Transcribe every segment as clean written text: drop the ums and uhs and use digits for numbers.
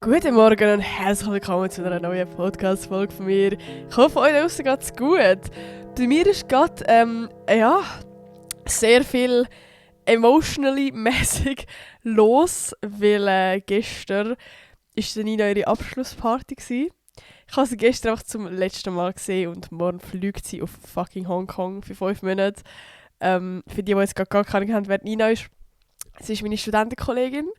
Guten Morgen und herzlich willkommen zu einer neuen Podcast-Folge von mir. Ich hoffe, euch draussen geht's gut. Bei mir ist gerade sehr viel emotionally mäßig los, weil gestern ist Nina ihre Abschlussparty gsi. Ich habe sie gestern einfach zum letzten Mal gesehen und morgen fliegt sie auf fucking Hongkong für 5 Monate. Für die jetzt gar keine Ahnung haben, wer Nina ist, sie ist meine Studentenkollegin.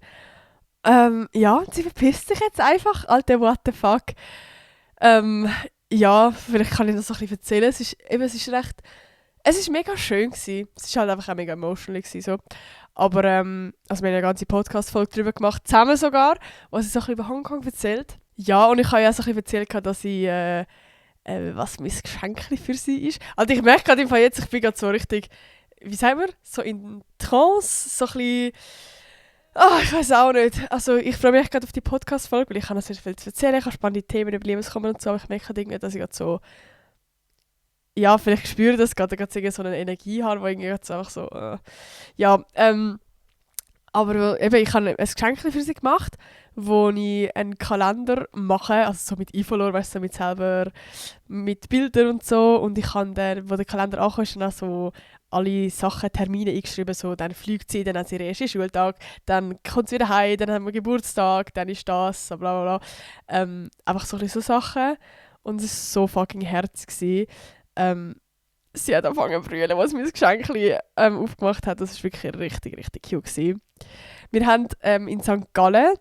Sie verpisst sich jetzt einfach. Alter, what the fuck. Vielleicht kann ich das noch ein bisschen erzählen. Es ist mega schön gewesen. Es war halt einfach auch mega emotional gewesen, so. Aber, wir haben eine ganze Podcast-Folge darüber gemacht, zusammen sogar, wo sie so ein bisschen über Hongkong erzählt. Ja, und ich habe ja so ein bisschen erzählt, dass ich, was mein Geschenk für sie ist. Also ich merke gerade im Fall jetzt, ich bin gerade so richtig, wie sagen wir, so in Trance, so ein bisschen. Ich weiß auch nicht. Also ich freue mich gerade auf die Podcast-Folge, weil ich habe noch sehr viel zu erzählen, ich habe spannende Themen über Lebenskommen und so, aber ich merke irgendwie, dass ich gerade so, ja, vielleicht spüre das gerade so eine Energie habe, wo irgendwie gerade so einfach so, aber eben, ich habe ein Geschenk für sie gemacht, wo ich einen Kalender mache, also so mit iFollower, weißt du, so mit Bildern und so. Und ich habe dann, wo der Kalender ankam, ist dann auch so alle Sachen, Termine eingeschrieben, so, dann fliegt sie, dann hat sie ihren ersten Schultag, dann kommt sie wieder heim, dann haben wir Geburtstag, dann ist das, so bla bla bla. Einfach so ein bisschen so Sachen. Und es war so fucking herzig gewesen. Sie hat angefangen zu brüllen, als sie mein Geschenk aufgemacht hat. Das war wirklich richtig, richtig cute gewesen. Wir haben in St. Gallen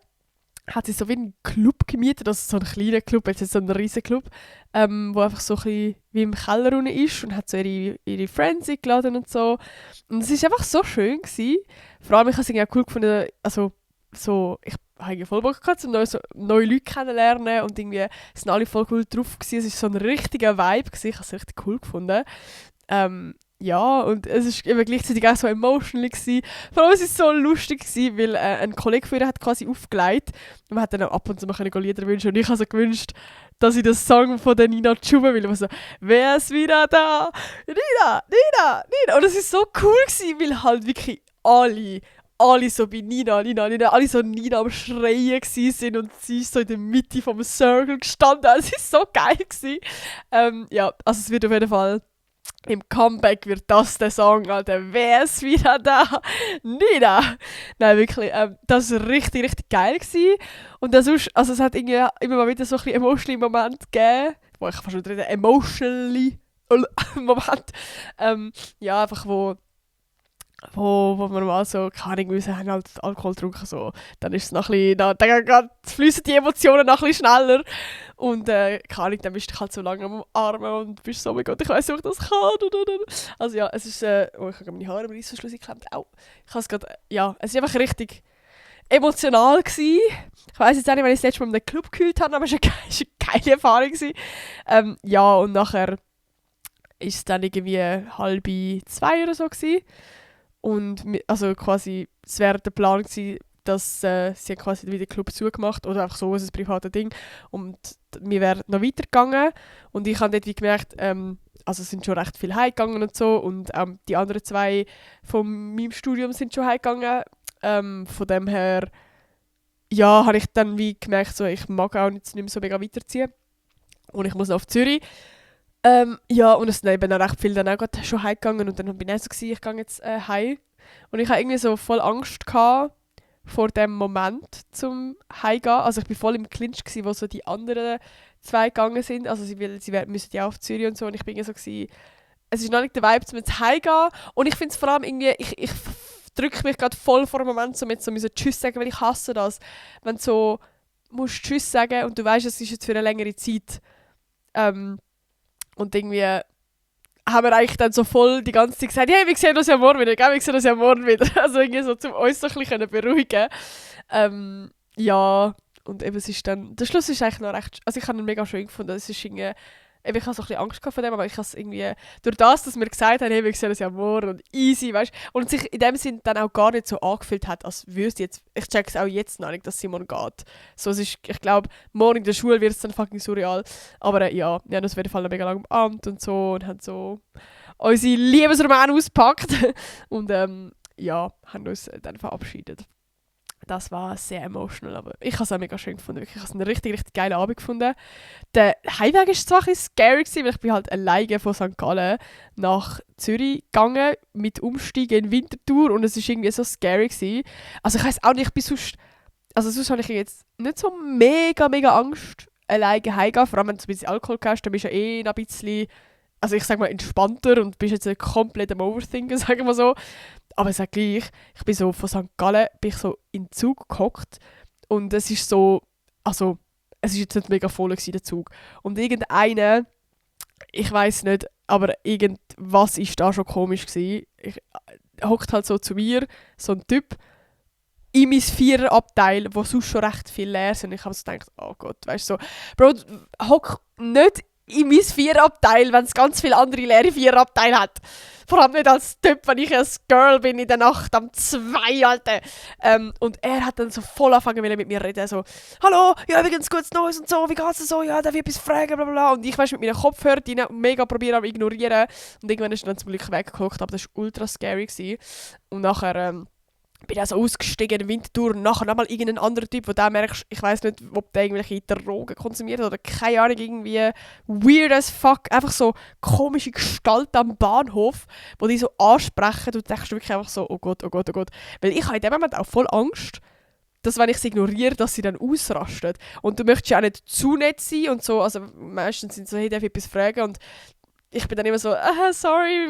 hat sie so wie einen Club gemietet, also so einen kleinen Club, jetzt ist so ein riesen Club, wo einfach so ein bisschen wie im Keller unten ist und hat so ihre Friends eingeladen und so. Und es war einfach so schön gewesen. Vor allem, ich habe es irgendwie auch cool gefunden, also so, ich habe voll Bock gehabt, um neue Leute kennenlernen und irgendwie sind alle voll cool drauf gewesen. Es war so ein richtiger Vibe gewesen. Ich habe es richtig cool gefunden. Und es war eben gleichzeitig auch so emotional gewesen. Vor allem war es so lustig gewesen, weil ein Kollege von ihr hat quasi aufgelegt und man hat dann auch ab und zu mal Lieder wünschen und ich habe so gewünscht, dass ich den Song von der Nina Chuba will, so «Wer ist wieder da? Nina, Nina, Nina!» Und es war so cool gewesen, weil halt wirklich alle so bei Nina, Nina, Nina, alle so Nina am Schreien sind und sie ist so in der Mitte vom Circle gestanden. Es war so geil gewesen. Also es wird auf jeden Fall im Comeback wird das der Song, Alter. Wer ist wieder da? Nina! Nein, wirklich, das war richtig, richtig geil gewesen. Und das ist, also es hat irgendwie immer mal wieder so ein bisschen emotionale Momente gegeben. Ich kann fast nicht reden, emotionally Moment. Einfach wo wir mal so, keine Ahnung, wir haben halt Alkohol getrunken, so. Dann ist es noch ein bisschen, dann fließen die Emotionen noch ein bisschen schneller. Und keine Ahnung, dann bist du halt so lange am Armen und bist so, oh mein Gott, ich weiss nicht, ob ich das kann. Also ja, es ist, ich habe gerade meine Haare im Reissverschluss geklemmt, ich habe es gerade, es war einfach richtig emotional gewesen. Ich weiss jetzt auch nicht, wenn ich das letzte Mal in einem Club gekühlt habe, aber es war eine geile Erfahrung gewesen. Und nachher ist es dann irgendwie 1:30 oder so gewesen. Und also quasi, es wäre der Plan gewesen, dass sie quasi wieder den Club zugemacht oder einfach so ein privates Ding. Und wir wären noch weitergegangen. Und ich habe dort wie gemerkt, also es sind schon recht viele heimgegangen und so. Und die anderen 2 von meinem Studium sind schon heimgegangen. Von dem her, ja, habe ich dann wie gemerkt, so, ich mag auch nicht mehr so mega weiterziehen. Und ich muss noch auf Zürich. Und es sind eben auch recht viele dann auch gerade schon heimgegangen und dann bin ich auch so gewesen, ich gehe jetzt heim. Und ich hatte irgendwie so voll Angst gehabt vor dem Moment zum Heimgehen. Also ich war voll im Clinch gewesen, wo so die anderen 2 gegangen sind. Also sie müssen ja auf Zürich und so und ich bin irgendwie so gewesen, es ist noch nicht der Vibe, zum jetzt heimgehen. Und ich finde es vor allem irgendwie, ich drücke mich gerade voll vor dem Moment, so mit so müssen Tschüss sagen, weil ich hasse das. Wenn du so musst Tschüss sagen und du weißt, es ist jetzt für eine längere Zeit. Und irgendwie haben wir eigentlich dann so voll die ganze Zeit gesagt, hey, wir sehen uns ja morgen wieder, gell? Wir sehen uns ja morgen wieder. Also irgendwie so, um uns so ein bisschen beruhigen. Und eben es ist dann, der Schluss ist eigentlich noch recht, also ich habe ihn mega schön gefunden. Es ist irgendwie, eben, ich habe so ein bisschen Angst vor dem, aber ich habe es irgendwie, durch das, dass wir gesagt haben, hey, wir sehen uns ja morgen und easy, weißt du, und sich in dem Sinn dann auch gar nicht so angefühlt hat, als würde es jetzt, ich check es auch jetzt noch nicht, dass Simon geht. So, es ist, ich glaube, morgen in der Schule wird es dann fucking surreal, aber wir haben uns auf jeden Fall mega lange umarmt und so und haben so unsere Liebesromane ausgepackt und haben uns dann verabschiedet. Das war sehr emotional, aber ich habe es auch mega schön gefunden. Wirklich. Ich habe es einen richtig, richtig geilen Abend gefunden. Der Heimweg war zwar ein bisschen scary, weil ich bin halt alleine von St. Gallen nach Zürich gegangen mit Umsteigen in Winterthur und es war irgendwie so scary gewesen. Also ich weiss auch nicht, ich bin sonst habe ich jetzt nicht so mega, mega Angst, alleine heimzugehen. Vor allem, wenn du ein bisschen Alkohol hast, dann bist du ja eh noch ein bisschen, also ich sag mal, entspannter und bist jetzt nicht komplett am Overthinken, sagen wir so. Aber ich sage gleich, ich bin so von St. Gallen bin ich so in den Zug gehockt und es ist so, also es ist jetzt nicht mega voll gewesen, der Zug. Und irgendeiner, ich weiß nicht, aber irgendwas ist da schon komisch gewesen. Hockt halt so zu mir, so ein Typ, in mein Viererabteil, wo sonst schon recht viel leer sind. Und ich habe so gedacht, oh Gott, weißt du, so, Bro, hock nicht in mein Viererabteil, wenn es ganz viele andere leere Viererabteile hat. Vor allem nicht als Typ, wenn ich ein Girl bin in der Nacht am 2, Alter. Und er hat dann so voll angefangen mit mir reden, so, hallo, ja, übrigens, gutes Neues und so, wie geht's dir so, ja, darf ich etwas fragen, bla bla bla. Und ich weiss, mit meinen Kopfhörern rein, mega probieren am ignorieren. Und irgendwann ist er dann zum Glück weggehockt, aber das war ultra scary gewesen. Und nachher, bin ich so ausgestiegen in der Winterthur und nachher nochmal irgendein anderer Typ, wo du merkst, ich weiss nicht, ob der irgendwelche Drogen konsumiert oder keine Ahnung, irgendwie weird as fuck, einfach so komische Gestalt am Bahnhof, wo die so ansprechen und du denkst wirklich einfach so, oh Gott, oh Gott, oh Gott. Weil ich habe in dem Moment auch voll Angst, dass wenn ich sie ignoriere, dass sie dann ausrastet. Und du möchtest ja auch nicht zu nett sein und so, also meistens sind sie so, hey, darf ich etwas fragen? Und ich bin dann immer so, sorry.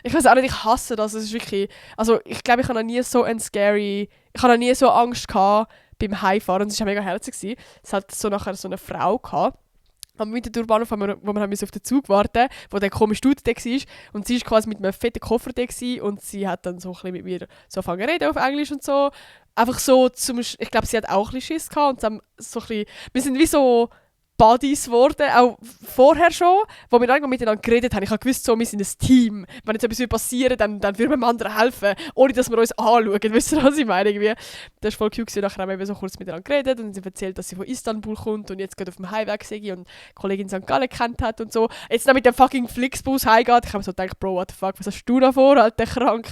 Ich weiß auch nicht, ich hasse das. Es ist wirklich, also ich glaube, ich habe noch nie so ich habe noch nie so Angst gehabt beim Heimfahren. Und es war mega herzig. Es hat so nachher so eine Frau gehabt, am Winterthurbahnhof, wo wir auf den Zug warten, wo der komische Dude da war. Und sie war quasi mit einem fetten Koffer da und sie hat dann so ein bisschen mit mir so angefangen zu reden auf Englisch und so. Einfach so, ich glaube, sie hat auch ein bisschen Schiss gehabt. Und dann so ein bisschen, wir sind wie so Buddies geworden, auch vorher schon, wo wir irgendwann miteinander geredet haben. Ich habe gewusst, so, wir sind ein Team. Wenn jetzt etwas passieren würde, dann würden wir dem anderen helfen, ohne dass wir uns anschauen. Wisst ihr, was ich meine? Irgendwie. Das war voll cute. Nachher haben wir so kurz miteinander geredet und sie erzählt, dass sie von Istanbul kommt und jetzt gerade auf dem Heimweg sei und eine Kollegin St. Gallen kennt hat und so. Jetzt noch mit dem fucking Flixbus heimgeht. Ich habe so gedacht, Bro, what the fuck, was hast du da vor, Alter, krank?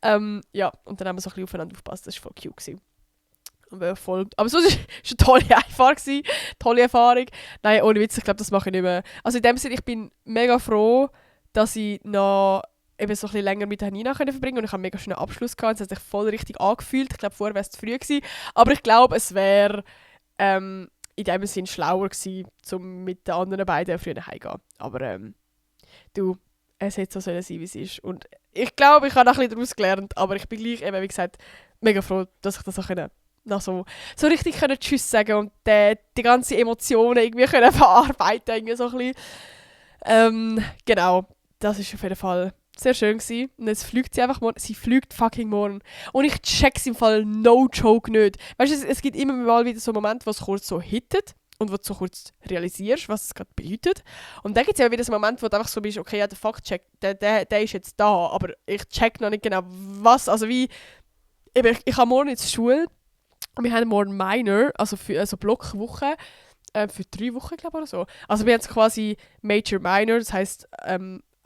Ja, und dann haben wir so ein bisschen aufeinander aufgepasst. Das war voll cute gewesen. Voll. Aber sonst war es eine tolle Einfahrt, tolle Erfahrung. Nein, ohne Witz, ich glaube, das mache ich nicht mehr. Also in dem Sinne, ich bin mega froh, dass ich noch eben so ein bisschen länger mit der Nina verbringen konnte und ich habe einen mega schönen Abschluss gehabt. Es hat sich voll richtig angefühlt. Ich glaube, vorher wäre es zu früh gewesen. Aber ich glaube, es wäre in dem Sinne schlauer gewesen, um mit den anderen beiden früher heimzugehen. Aber du, es hätte so sein, wie es ist. Und ich glaube, ich habe noch ein bisschen daraus gelernt, aber ich bin gleich eben, wie gesagt, mega froh, dass ich das auch noch so richtig können Tschüss sagen und die ganzen Emotionen irgendwie können verarbeiten irgendwie so ein bisschen. Genau, das ist auf jeden Fall sehr schön gewesen. Und jetzt fliegt sie einfach morgen. Sie fliegt fucking morgen. Und ich check's im Fall no joke nicht. Weißt du, es gibt immer mal wieder so Momente, wo es kurz so hittet und wo du so kurz realisierst, was es gerade bedeutet. Und dann gibt es ja wieder so Momente, wo du einfach so bist, okay, ja, der Fakt-Check, der ist jetzt da, aber ich check noch nicht genau, was, also wie, ich habe morgen jetzt Schule. Und wir haben morgen Minor, also für Blockwoche, für 3 Wochen, glaube ich, oder so. Also wir haben jetzt quasi Major Minor, das heisst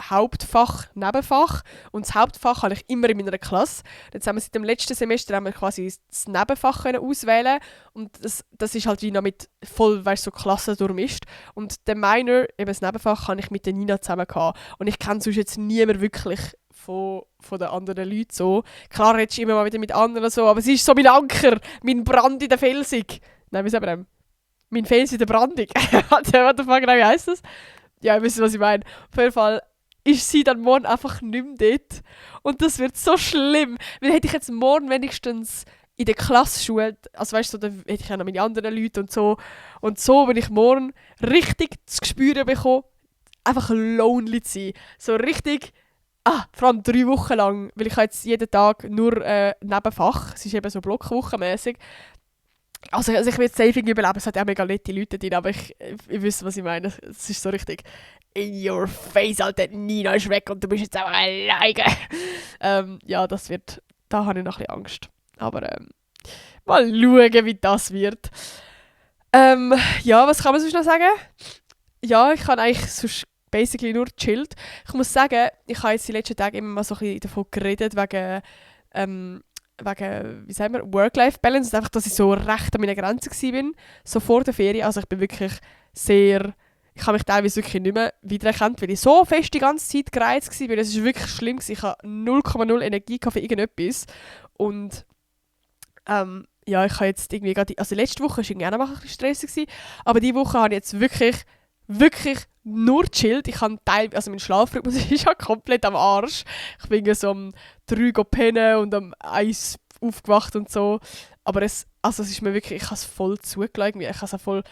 Hauptfach, Nebenfach. Und das Hauptfach habe ich immer in meiner Klasse. Jetzt haben wir seit dem letzten Semester haben wir quasi das Nebenfach können auswählen. Und das ist halt wie noch mit voll, weißt du, so Klassen durchmischt. Und der Minor, eben das Nebenfach, habe ich mit der Nina zusammen gehabt. Und ich kenne sonst jetzt niemand wirklich von den anderen Leuten so. Klar redest du immer mal wieder mit anderen so, aber es ist so mein Anker, mein Brand in der Felsig. Nein, wie sagt man das? Mein Fels in der Brandung. What the fuck, wie heisst das? Ja, ihr wisst, was ich meine. Auf jeden Fall ist sie dann morgen einfach nicht mehr dort. Und das wird so schlimm. Weil hätte ich jetzt morgen wenigstens in der Klasse also weißt du, so, dann hätte ich ja noch meine anderen Leute und so. Und so, wenn ich morgen richtig zu spüren bekomme, einfach lonely zu sein. So richtig, vor allem 3 Wochen lang, weil ich jetzt jeden Tag nur Nebenfach, es ist eben so blockwochenmäßig. Also ich will jetzt safe irgendwie überleben, es hat auch mega nette Leute drin, aber ich wüsste, was ich meine. Es ist so richtig in your face, Alter, Nina ist weg und du bist jetzt auch alleine. Ja, da habe ich noch ein bisschen Angst. Aber mal schauen, wie das wird. Ja, was kann man sonst noch sagen? Ja, ich kann eigentlich sonst basically nur chillt. Ich muss sagen, ich habe jetzt die letzten Tage immer mal so ein bisschen davon geredet, wegen wie sagen wir, Work-Life-Balance, einfach, dass ich so recht an meiner Grenze war, so vor der Ferien. Also ich bin wirklich sehr, ich habe mich teilweise wirklich nicht mehr wiedererkannt, weil ich so fest die ganze Zeit gereizt war. Es war wirklich schlimm. Ich hatte 0,0 Energie für irgendetwas. Und ja, ich habe jetzt irgendwie gerade, also letzte Woche war irgendwie auch noch ein bisschen stressig, aber diese Woche habe ich jetzt wirklich nur chillt. Ich habe also mein Schlafrhythmus ist ja komplett am Arsch. Ich bin irgendwie so um 3 Uhr pennen und um 1 aufgewacht und so. Aber es ist mir wirklich, ich habe es voll zugelegt. Ich habe es auch voll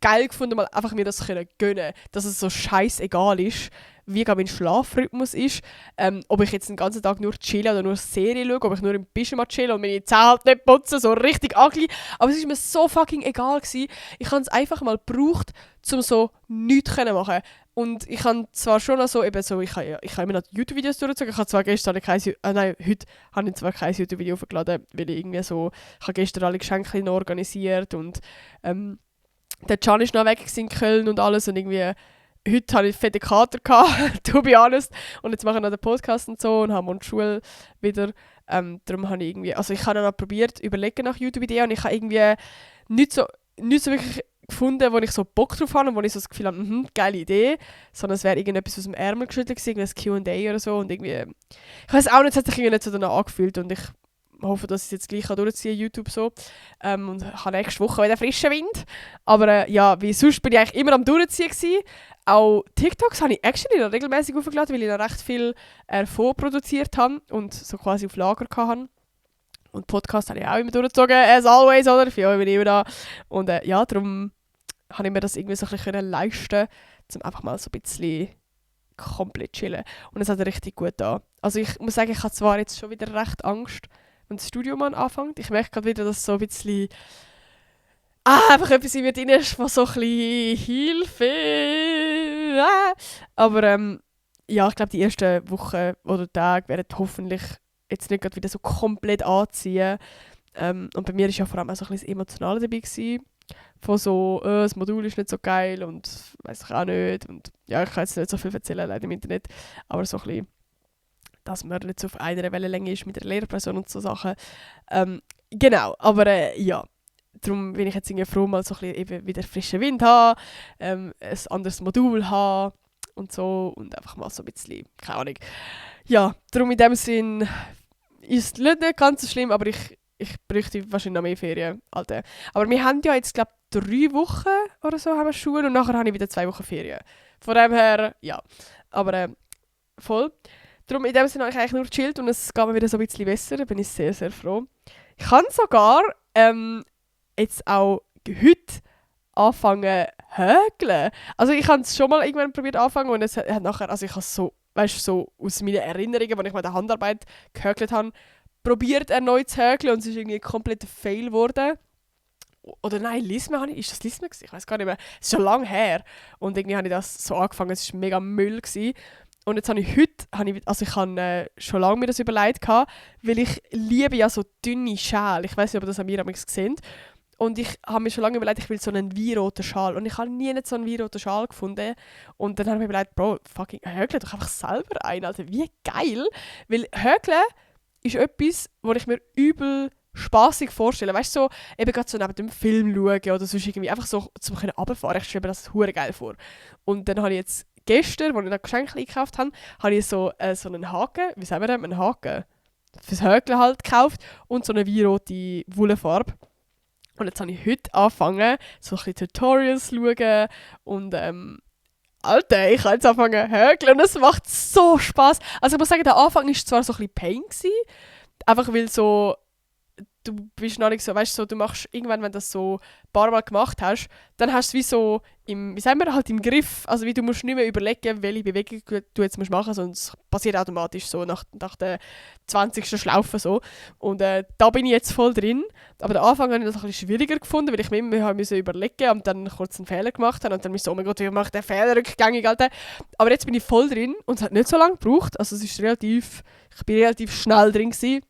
geil gefunden, mal einfach mir das gönnen, dass es so scheißegal ist, wie mein Schlafrhythmus ist, ob ich jetzt den ganzen Tag nur chille oder nur Serie schaue, ob ich nur im Pyjama chille und meine Zähne halt nicht putzen, so richtig ugly. Aber es ist mir so fucking egal gewesen. Ich habe es einfach mal gebraucht, um so nichts zu machen. Und ich habe zwar schon noch so, eben so, ich habe immer noch YouTube-Videos durchgezogen. Ich habe zwar gestern heute habe ich zwar kein YouTube-Video hochgeladen, weil ich irgendwie so, ich habe gestern alle Geschenke noch organisiert und der Can ist noch weg in Köln und alles und irgendwie heute hatte ich fette Kater gehabt, to be honest. Und jetzt mache ich noch den Podcast und so und habe morgen die Schule wieder. Darum habe ich irgendwie, also ich habe noch probiert, überlegen nach YouTube-Ideen und ich habe irgendwie nicht so wirklich gefunden, wo ich so Bock drauf habe und wo ich so das Gefühl habe, geile Idee, sondern es wäre irgendetwas aus dem Ärmel geschüttelt gewesen, irgendein Q&A oder so und irgendwie, ich weiß auch nicht, es hat sich irgendwie nicht so danach angefühlt und ich hoffe, dass ich es jetzt gleich durchziehen YouTube so. Und ich habe nächste Woche wieder frischen Wind. Aber ja, wie sonst bin ich eigentlich immer am Durchziehen gewesen. Auch TikToks habe ich actually noch regelmäßig aufgeladen, weil ich noch recht viel vorproduziert habe und so quasi auf Lager hatte. Und Podcast habe ich auch immer durchgezogen, as always, oder? Für euch bin ich immer da. Und ja, darum habe ich mir das irgendwie so ein bisschen leisten, um einfach mal so ein bisschen komplett chillen. Und es hat richtig gut da. Also ich muss sagen, ich habe zwar jetzt schon wieder recht Angst, wenn das Studium anfängt. Ich merke gerade wieder, dass so ein bisschen einfach etwas in mir drin ist, was so ein bisschen Hilfe. Aber ja, ich glaube, die ersten Wochen oder Tage werden hoffentlich jetzt nicht gerade wieder so komplett anziehen. Und bei mir war ja vor allem auch so ein bisschen das Emotionale dabei gewesen. Von so, das Modul ist nicht so geil und weiß ich auch nicht. Und ja, ich kann jetzt nicht so viel erzählen, leider im Internet. Aber so ein bisschen, dass man nicht so auf einer Wellenlänge ist mit der Lehrperson und so Sachen. Genau, aber ja, darum bin ich jetzt irgendwie froh, mal so ein bisschen eben wieder frischen Wind haben, ein anderes Modul haben und so und einfach mal so ein bisschen, keine Ahnung. Ja, darum in dem Sinn ist es nicht ganz so schlimm, aber ich bräuchte wahrscheinlich noch mehr Ferien. Alter. Aber wir haben ja jetzt, glaube ich, 3 Wochen oder so haben wir Schule und nachher habe ich wieder 2 Wochen Ferien. Von dem her, ja, aber voll. Darum in dem Sinne habe ich eigentlich nur gechillt und es geht mir wieder so ein bisschen besser. Da bin ich sehr, sehr froh. Ich kann sogar jetzt auch heute anfangen häkeln. Also ich habe es schon mal irgendwann probiert anfangen und es hat nachher, also ich habe so, weißt du, so aus meinen Erinnerungen, als ich mal die Handarbeit gehäkelt habe, probiert erneut zu häkeln und es ist irgendwie komplett ein Fail geworden. Oder nein, Lisme habe ich. Ist das Lisme gewesen? Ich weiß gar nicht mehr. Es ist schon lange her. Und irgendwie habe ich das so angefangen, es war mega Müll gewesen. Und jetzt habe ich heute, also ich habe schon lange mir das überlegt, weil ich liebe ja so dünne Schäle. Ich weiß nicht, ob ihr das an mir gesehen. Und ich habe mir schon lange überlegt, ich will so einen weinroten Schal. Und ich habe nie so einen weinroten Schal gefunden. Und dann habe ich mir überlegt, Bro, fucking häkle doch einfach selber ein, Alter. Wie geil. Weil häkeln ist etwas, wo ich mir übel spaßig vorstelle. Weißt du, so, eben gerade so neben dem Film schauen oder sonst irgendwie einfach so zum runterfahren. Ich stelle mir das hure geil vor. Und dann habe ich jetzt gestern, als ich noch Geschenke eingekauft habe, habe ich so einen Haken, wie sagen wir das, einen Haken, fürs Häkeln halt gekauft und so eine weinrote Wollfarbe. Und jetzt habe ich heute angefangen, so ein bisschen Tutorials zu schauen und Alter, ich habe jetzt angefangen zu häkeln und es macht so Spass. Also ich muss sagen, der Anfang war zwar so ein bisschen Pain gewesen, einfach weil so, du bist noch nicht so, weißt du, so, du machst irgendwann, wenn du das so ein paar Mal gemacht hast, dann hast du es wie so wie sagen wir, halt im Griff, also wie du musst nicht mehr überlegen, welche Bewegung du jetzt machen musst, sondern es passiert automatisch so nach der 20. Schlaufe so. Und da bin ich jetzt voll drin, aber den Anfang habe ich das ein bisschen schwieriger gefunden, weil ich mir immer überlegen und dann kurz einen Fehler gemacht habe und dann so, oh mein Gott, wie mache ich den Fehler rückgängig, Alter. Aber jetzt bin ich voll drin und es hat nicht so lange gebraucht, also ich bin relativ schnell drin gewesen.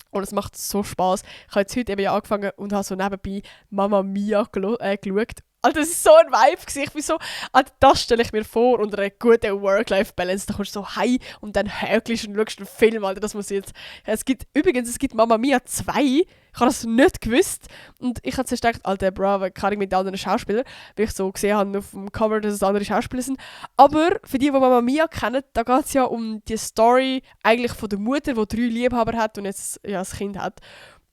Und es macht so Spass. Ich habe jetzt heute eben angefangen und habe so nebenbei Mamma Mia geschaut. Alter, das war so ein Vibe gewesen. Ich bin so, Alter, das stelle ich mir vor unter einer guten Work-Life-Balance. Da kommst du so heim und dann häkelst und schaust einen Film, Alter, das muss ich jetzt... Es gibt Mamma Mia 2. Ich habe das nicht gewusst. Und ich habe zuerst gedacht, Alter, bravo, kann ich mit den anderen Schauspielern, weil ich so gesehen habe auf dem Cover, dass es andere Schauspieler sind. Aber für die Mamma Mia kennen, da geht es ja um die Story eigentlich von der Mutter, die 3 Liebhaber hat und jetzt ja, ein Kind hat.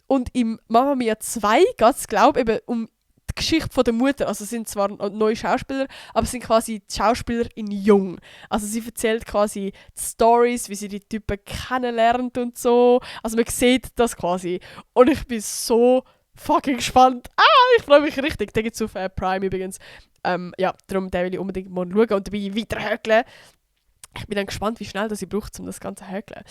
Und im Mamma Mia 2 geht es, glaube ich, eben um die Geschichte von der Mutter. Also es sind zwar neue Schauspieler, aber es sind quasi die Schauspieler in jung. Also sie erzählt quasi die Stories, wie sie die Typen kennenlernt und so. Also man sieht das quasi. Und ich bin so fucking gespannt. Ich freue mich richtig. Den gibt es auf Prime übrigens. Ja, darum den will ich unbedingt mal schauen und dabei weiter häkeln. Ich bin dann gespannt, wie schnell das ich brauche, um das Ganze zu häkeln.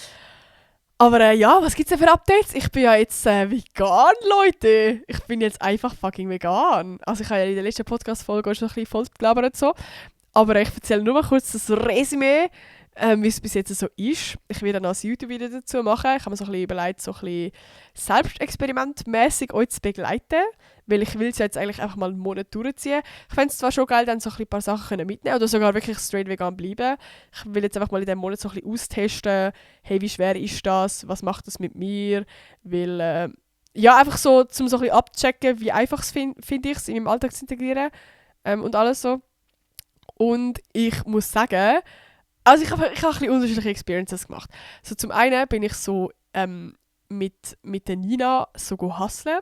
Aber ja, was gibt's denn für Updates? Ich bin ja jetzt vegan, Leute. Ich bin jetzt einfach fucking vegan. Also ich habe ja in der letzten Podcast-Folge schon ein bisschen voll gelabert so. Aber ich erzähle nur mal kurz das Resümee, wie es bis jetzt so ist. Ich werde dann noch ein YouTube-Video dazu machen. Ich habe mir so ein bisschen überlegt, so ein bisschen selbstexperimentmäßig euch zu begleiten. Weil ich will es jetzt eigentlich einfach mal einen Monat durchziehen. Ich fände es zwar schon geil, dann so ein paar Sachen mitnehmen können oder sogar wirklich straight vegan bleiben. Ich will jetzt einfach mal in diesem Monat so ein bisschen austesten, hey, wie schwer ist das, was macht das mit mir, weil, ja, einfach so, um so ein bisschen abzuchecken, wie einfach finde ich es in meinem Alltag zu integrieren und alles so. Und ich muss sagen, also ich habe ein bisschen unterschiedliche Experiences gemacht. So zum einen bin ich so mit der Nina so hustlen.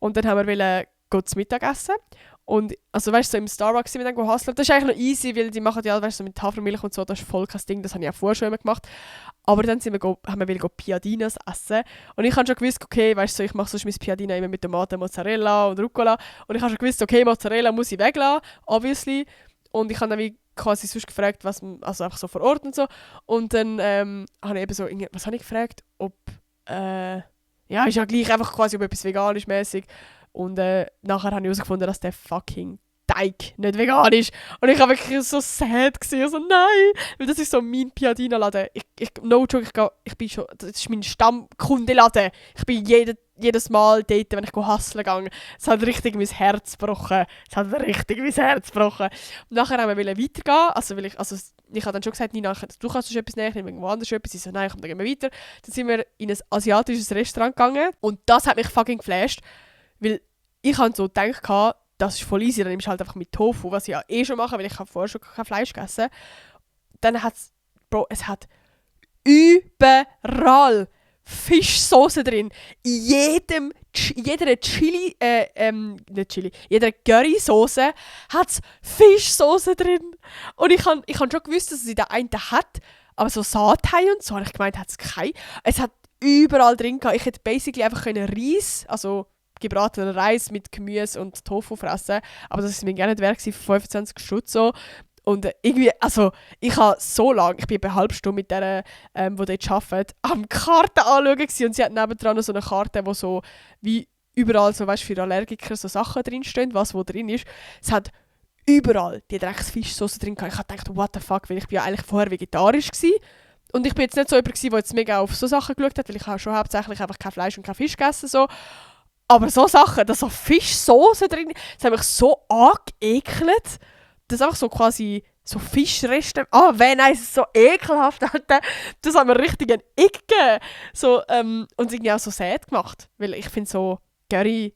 Und dann haben wir zu Mittag essen. Und, also weißt du, so im Starbucks sind wir dann hustlen. Das ist eigentlich noch easy, weil die machen ja, weißt du, so mit Hafermilch und so, das ist voll kein Ding, das habe ich auch vorher schon immer gemacht. Aber dann haben wir Piadinas essen. Und ich habe schon gewusst, okay, weißt du, so, ich mache sonst mein Piadina immer mit Tomaten, Mozzarella und Rucola. Und ich habe schon gewusst, okay, Mozzarella muss ich weglassen, obviously. Und ich habe dann wie quasi sonst gefragt, was, also einfach so vor Ort und so. Und dann habe ich eben so, was habe ich gefragt? Ob, ja, ist ja gleich einfach quasi ob etwas veganisch mäßig. Und nachher habe ich herausgefunden, dass der fucking Teig nicht vegan ist. Und ich war wirklich so sad gewesen, so nein, weil das ist so mein Piadina-Laden. No joke, das ist mein Stammkundeladen. Ich bin jedes Mal dort, wenn ich hustlen gehe. Es hat richtig mein Herz gebrochen. Und nachher haben wir weitergehen. Also ich habe dann schon gesagt, Nina, du kannst schon etwas nehmen, ich nehme irgendwo anders etwas. Ich so, nein, komm, dann gehen wir weiter. Dann sind wir in ein asiatisches Restaurant gegangen. Und das hat mich fucking geflasht. Weil ich habe so gedacht, das ist voll easy, dann nimmst du halt einfach mit Tofu, was ich ja schon mache, weil ich habe vorher schon kein Fleisch gegessen. Dann hat es hat überall Fischsoße drin. In jeder jeder Currysoße hat es Fischsoße drin. Und ich han schon gewusst, dass es in der einen hat, aber so Saatei und so, habe ich gemeint, hat es keine. Es hat überall drin gehabt. Ich hätte basically einfach Reis, also gebratenen Reis mit Gemüse und Tofu fressen. Aber das ist mir gar nicht wert gewesen, für 25 Stutz so. Und irgendwie, also ich habe so lange, ich bin eine halbe Stunde mit der, die dort arbeitet, am Karten anschauen gewesen. Und sie hat nebendran noch so eine Karte, wo so wie überall so, weißt, für Allergiker so Sachen drinstehen, was wo drin ist. Es hat überall die Drecksfischsoße drin gehabt. Ich habe gedacht, what the fuck, weil ich bin ja eigentlich vorher vegetarisch gewesen. Und ich bin jetzt nicht so jemand gewesen, der jetzt mega auf so Sachen geschaut hat, weil ich habe schon hauptsächlich einfach kein Fleisch und kein Fisch gegessen so. Aber so Sachen, da so Fischsoße drin, das hat mich so angeekelt. Das ist einfach so quasi so Fischreste. Nein, es ist so ekelhaft, Alter. Das hat mir richtig einen Ick gegeben. So, und irgendwie auch so sad gemacht. Weil ich finde so, Curry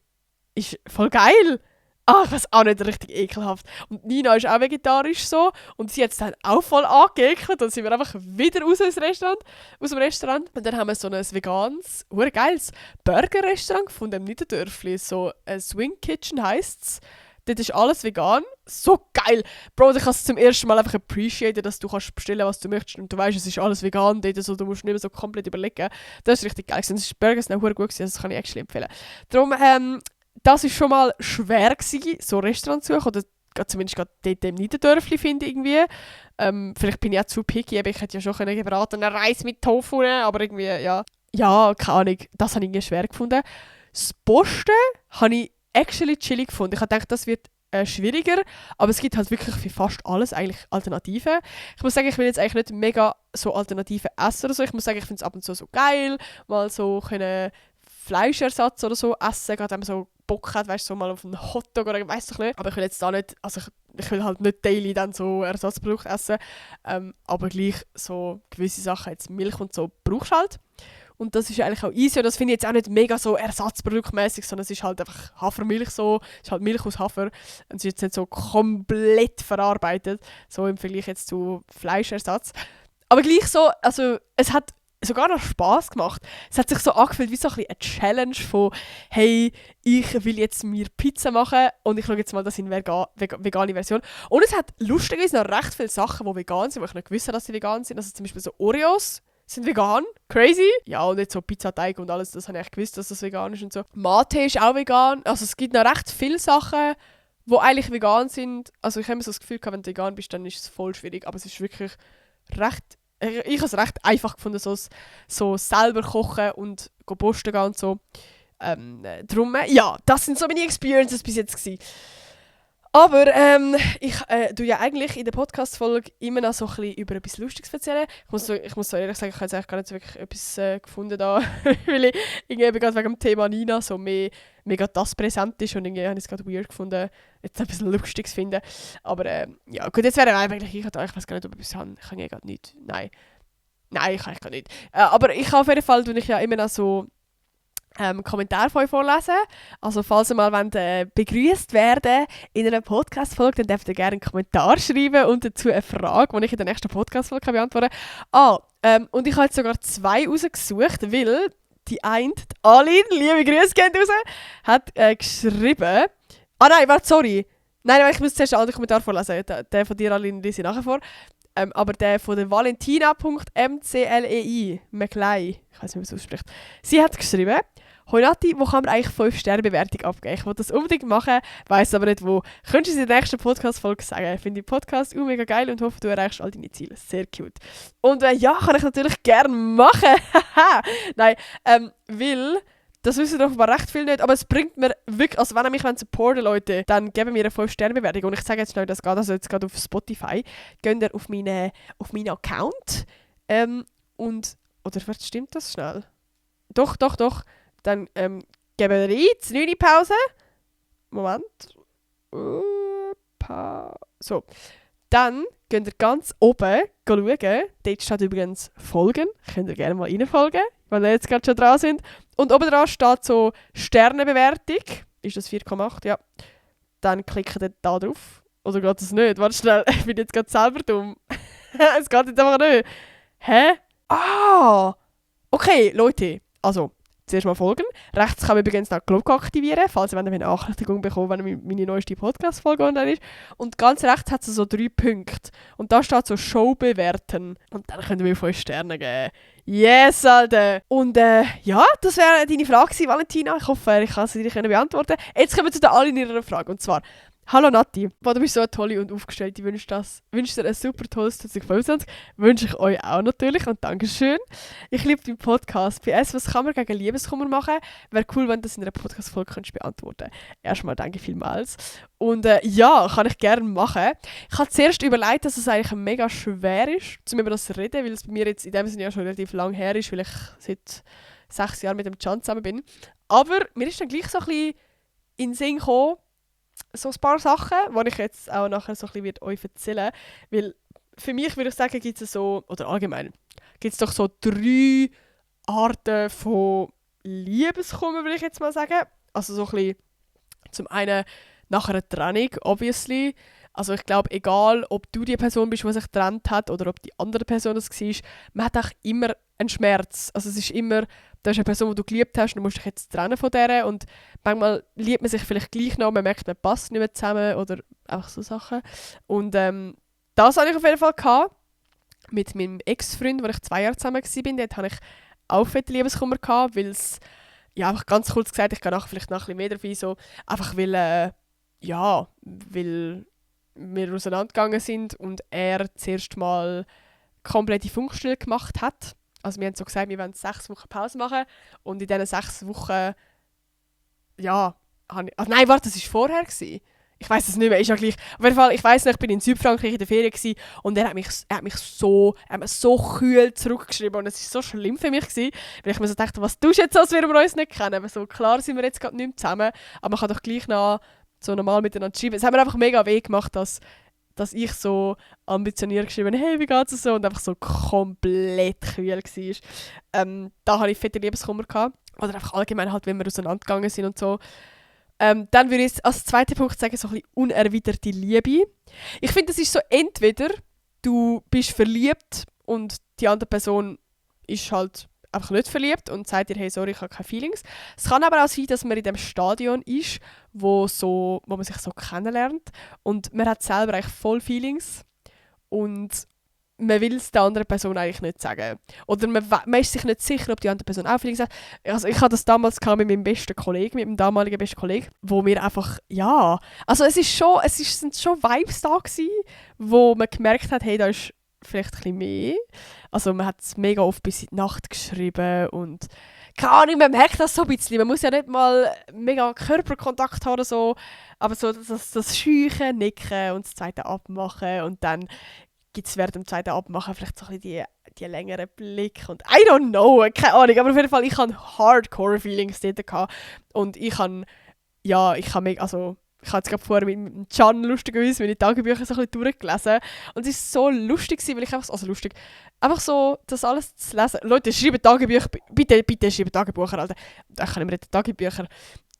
ist voll geil. Ich weiß auch nicht, richtig ekelhaft. Und Nina ist auch vegetarisch so. Und sie hat es dann auch voll angeekelt. Und dann sind wir einfach wieder aus dem Restaurant. Und dann haben wir so ein veganes, geiles Burger-Restaurant gefunden im Niederdörfli. So ein Swing Kitchen heisst es. Dort ist alles vegan. So geil. Bro, ich kann es zum ersten Mal einfach appreciaten, dass du kannst bestellen, was du möchtest. Und du weißt, es ist alles vegan dort. Also du musst nicht mehr so komplett überlegen. Das ist richtig geil. Die Burger sind auch gut gewesen. Das kann ich actually empfehlen. Darum, das war schon mal schwer gewesen, so Restaurants zu suchen. Oder zumindest gerade dort im Niederdörfli, finde ich irgendwie. Vielleicht bin ich auch zu picky, aber ich hätte ja schon gebratenen Reis mit Tofu nehmen, aber irgendwie, ja. Ja, keine Ahnung, das habe ich irgendwie schwer gefunden. Das Posten habe ich actually chillig gefunden. Ich habe gedacht, das wird schwieriger, aber es gibt halt wirklich für fast alles eigentlich Alternativen. Ich muss sagen, ich will jetzt eigentlich nicht mega so Alternativen essen oder so. Ich muss sagen, ich finde es ab und zu so geil, mal so können Fleischersatz oder so essen, gerade wenn man so Bock hat, weißt du, so mal auf einen Hotdog oder weiss ich nicht. Aber ich will jetzt da nicht, also ich will halt nicht daily dann so Ersatzprodukte essen, aber gleich so gewisse Sachen, jetzt Milch und so, brauchst du halt. Und das ist eigentlich auch easy und das finde ich jetzt auch nicht mega so ersatzproduktmäßig, sondern es ist halt einfach Hafermilch so, es ist halt Milch aus Hafer und es ist jetzt nicht so komplett verarbeitet, so im Vergleich jetzt zu Fleischersatz. Aber gleich so, also es hat sogar noch Spass gemacht. Es hat sich so angefühlt wie so ein bisschen eine Challenge von «Hey, ich will jetzt mir Pizza machen und ich schaue jetzt mal das in vegane Version». Und es hat lustigerweise noch recht viele Sachen, die vegan sind, wo ich nicht gewusst habe, dass sie vegan sind. Also zum Beispiel so Oreos sind vegan. Crazy. Ja, und nicht so Pizzateig und alles, das habe ich echt gewusst, dass das vegan ist und so. Mate ist auch vegan. Also es gibt noch recht viele Sachen, die eigentlich vegan sind. Also ich habe so das Gefühl, wenn du vegan bist, dann ist es voll schwierig. Aber es ist wirklich recht... Ich habe es recht einfach gefunden, so selber kochen und posten gehen und so. Darum, ja, das sind so meine Experiences bis jetzt gewesen. Aber ich tue ja eigentlich in der Podcast-Folge immer noch so ein bisschen über etwas Lustiges erzählen. Ich muss so ehrlich sagen, ich habe jetzt eigentlich gar nicht so wirklich etwas gefunden da, weil ich irgendwie gerade wegen dem Thema Nina so mega das präsent ist und irgendwie habe ich es gerade weird gefunden, jetzt etwas Lustiges zu finden. Aber ja, gut, jetzt wäre eigentlich ich weiß gar nicht, ob ich etwas habe. Ich kann gerade nicht. Nein, ich kann gar nicht. Aber ich habe auf jeden Fall, tue ich ja immer noch so Kommentare von euch vorlesen. Also falls ihr mal begrüßt werden in einer Podcast-Folge, dann dürft ihr gerne einen Kommentar schreiben und dazu eine Frage, die ich in der nächsten Podcast-Folge beantworten kann. Und ich habe jetzt sogar 2 rausgesucht, weil die eine, die Aline, liebe Grüße gehen raus, hat geschrieben... nein, warte, sorry. Nein, ich muss zuerst einen anderen Kommentar vorlesen. Der von dir, Aline, lese ich nachher vor. Aber der von der Valentina.mclei, McLei, ich weiß nicht, wie man es ausspricht, sie hat geschrieben: «Hoi Nati, wo kann man eigentlich 5-Sterne-Bewertung abgeben? Ich will das unbedingt machen, weiss aber nicht wo. Könntest du es in der nächsten Podcast-Folge sagen? Ich finde den Podcast mega geil und hoffe, du erreichst all deine Ziele.» Sehr cute. Und ja, kann ich natürlich gerne machen. Nein, weil... Das wissen doch aber recht viel nicht, aber es bringt mir wirklich, also wenn ihr mich supporten wollt, Leute, dann geben wir eine 5-Sterne-Bewertung. Und ich sage jetzt schnell, das geht also jetzt gerade auf Spotify. Geht ihr auf meinen Account oder stimmt das schnell? Doch. Dann geben wir rein, 9 Pause. Moment. So. Dann geht ihr ganz oben schauen. Dort steht übrigens «Folgen». Könnt ihr gerne mal reinfolgen, wenn ihr jetzt gerade schon dran sind. Und oben dran steht so «Sternebewertung». Ist das 4,8? Ja. Dann klickt ihr da drauf. Oder geht das nicht? Warte schnell, ich bin jetzt gerade selber dumm. Es geht jetzt einfach nicht. Hä? Okay, Leute. Also, zuerst mal folgen. Rechts kann man übrigens noch die Glocke aktivieren, falls ihr eine Benachrichtigung bekommt, wenn meine neueste Podcast-Folge online ist. Und ganz rechts hat es so 3 Punkte. Und da steht so «Show bewerten». Und dann könnt ihr mir 5 Sterne geben. Yes, Alter! Und ja, das wäre deine Frage gewesen, Valentina. Ich hoffe, ich kann sie dir beantworten. Jetzt kommen wir zu der Aline ihrer Frage. Und zwar: «Hallo Nati, du bist so eine tolle und aufgestellte. Ich wünsche dir ein super tolles 2025. Wünsche ich euch auch natürlich und Dankeschön. Ich liebe deinen Podcast. PS, was kann man gegen Liebeskummer machen? Wäre cool, wenn du das in einer Podcast-Folge beantworten könntest. Erstmal danke vielmals. Und ja, kann ich gerne machen. Ich habe zuerst überlegt, dass es eigentlich mega schwer ist, über das zu reden, weil es bei mir jetzt in dem Sinne ja schon relativ lang her ist, weil ich seit 6 Jahren mit dem Can zusammen bin. Aber mir ist dann gleich so ein bisschen in den Sinn gekommen, so ein paar Sachen, die ich jetzt auch nachher so ein bisschen euch erzählen werde. Weil für mich würde ich sagen, gibt es so, oder allgemein, gibt es doch so 3 Arten von Liebeskummer, würde ich jetzt mal sagen. Also so ein bisschen, zum einen nach einer Trennung, obviously. Also ich glaube, egal, ob du die Person bist, die sich getrennt hat, oder ob die andere Person das war, man hat auch immer einen Schmerz. Also es ist immer, da ist eine Person, die du geliebt hast, und du musst dich jetzt trennen von der. Und manchmal liebt man sich vielleicht gleich noch, man merkt, man passt nicht mehr zusammen oder einfach so Sachen. Und das hatte ich auf jeden Fall gehabt. Mit meinem Ex-Freund, wo ich 2 Jahre zusammen war, dort hatte ich auch fette Liebeskummer gehabt, weil es, ja, einfach ganz kurz gesagt, ich gehe nachher vielleicht noch ein bisschen mehr drauf ein, so, einfach weil wir auseinandergegangen sind und er zuerst mal komplette Funkstille gemacht hat. Also wir haben so gesagt, wir wollen 6 Wochen Pause machen und in diesen 6 Wochen, ja, nein, warte, das war vorher. Ich Ich weiss es nicht mehr, ist ja gleich. Auf jeden Fall, ich weiss noch, ich bin in Südfrankreich in der Ferien gewesen, und er hat mir so kühl zurückgeschrieben und es war so schlimm für mich gewesen, weil ich mir so dachte, was tust du jetzt, als wir uns nicht kennen? Aber so, klar sind wir jetzt gerade nicht mehr zusammen, aber man kann doch gleich noch so normal miteinander schreiben. Es hat mir einfach mega weh gemacht, dass ich so ambitioniert geschrieben habe, hey, wie geht's so, und einfach so komplett kühl war. Da hatte ich fette Liebeskummer gehabt. Oder einfach allgemein halt, wenn wir auseinandergegangen sind und so. Dann würde ich als zweiten Punkt sagen, so ein bisschen unerwiderte Liebe. Ich finde, das ist so, entweder du bist verliebt und die andere Person ist halt einfach nicht verliebt und sagt dir, hey, sorry, ich habe keine Feelings. Es kann aber auch sein, dass man in dem Stadion ist, wo man sich so kennenlernt und man hat selber eigentlich voll Feelings und man will es der anderen Person eigentlich nicht sagen. Oder man ist sich nicht sicher, ob die andere Person auch Feelings hat. Also ich hatte das damals mit meinem besten Kollegen, mit meinem damaligen besten Kollegen, wo wir einfach, ja, also sind schon Vibes da gewesen, wo man gemerkt hat, hey, da ist vielleicht ein bisschen mehr. Also man hat es mega oft bis in die Nacht geschrieben und keine Ahnung, man merkt das so ein bisschen. Man muss ja nicht mal mega Körperkontakt haben oder so, aber so das Scheuchen, Nicken und das zweite Abmachen und dann gibt es während dem zweiten Abmachen vielleicht so ein bisschen die längeren Blicke und I don't know, keine Ahnung, aber auf jeden Fall, ich hatte Hardcore-Feelings dort gehabt. Und ich habe jetzt gerade vorher mit Can lustigerweise meine Tagebücher so ein bisschen durchgelesen und es war so lustig, weil ich einfach so das alles zu lesen. Leute, schreibt Tagebücher, bitte schreibt Tagebücher, Alter. Ich kann nicht mehr reden, Tagebücher.